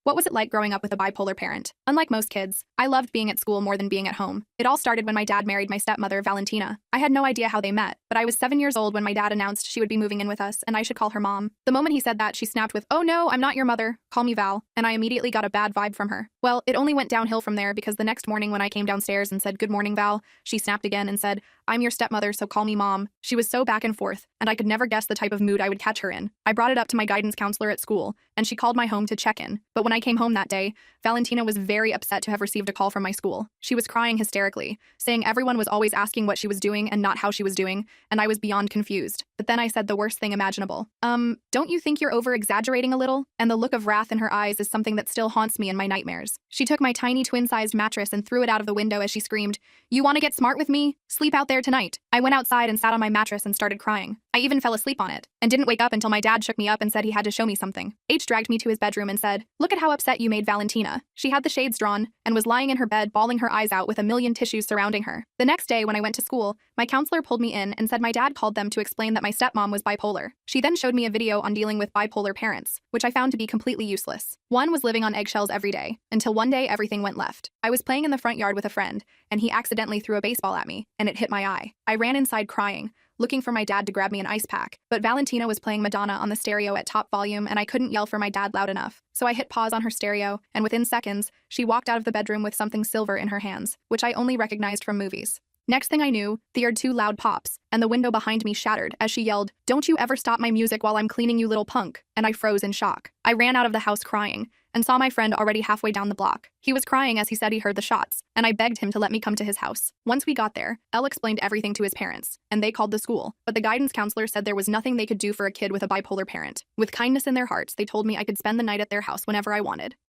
What was it like growing up with a bipolar parent? Unlike most kids, I loved being at school more than being at home. It all started when my dad married my stepmother, Valentina. I had no idea how they met, but I was 7 years old when my dad announced she would be moving in with us and I should call her mom. The moment he said that, she snapped with, "Oh no, I'm not your mother. Call me Val." And I immediately got a bad vibe from her. Well, it only went downhill from there because the next morning when I came downstairs and said, "Good morning, Val," she snapped again and said, "I'm your stepmother, so call me mom." She was so back and forth, and I could never guess the type of mood I would catch her in. I brought it up to my guidance counselor at school, and she called my home to check in. But when I came home that day, Valentina was very upset to have received a call from my school. She was crying hysterically, saying everyone was always asking what she was doing and not how she was doing, and I was beyond confused. But then I said the worst thing imaginable. Don't you think you're over-exaggerating a little?" And the look of wrath in her eyes is something that still haunts me in my nightmares. She took my tiny twin-sized mattress and threw it out of the window as she screamed, "You want to get smart with me? Sleep out there tonight." I went outside and sat on my mattress and started crying. I even fell asleep on it, and didn't wake up until my dad shook me up and said he had to show me something. H dragged me to his bedroom and said, "Look at how upset you made Valentina." She had the shades drawn, and was lying in her bed bawling her eyes out with a million tissues surrounding her. The next day when I went to school, my counselor pulled me in and said my dad called them to explain that my stepmom was bipolar. She then showed me a video on dealing with bipolar parents, which I found to be completely useless. One was living on eggshells every day, until one day everything went left. I was playing in the front yard with a friend, and he accidentally threw a baseball at me, and it hit my eye. I ran inside crying, looking for my dad to grab me an ice pack, but Valentina was playing Madonna on the stereo at top volume and I couldn't yell for my dad loud enough. So I hit pause on her stereo, and within seconds, she walked out of the bedroom with something silver in her hands, which I only recognized from movies. Next thing I knew, they heard 2 loud pops, and the window behind me shattered as she yelled, "Don't you ever stop my music while I'm cleaning, you little punk," and I froze in shock. I ran out of the house crying, and saw my friend already halfway down the block. He was crying as he said he heard the shots, and I begged him to let me come to his house. Once we got there, Elle explained everything to his parents, and they called the school, but the guidance counselor said there was nothing they could do for a kid with a bipolar parent. With kindness in their hearts, they told me I could spend the night at their house whenever I wanted.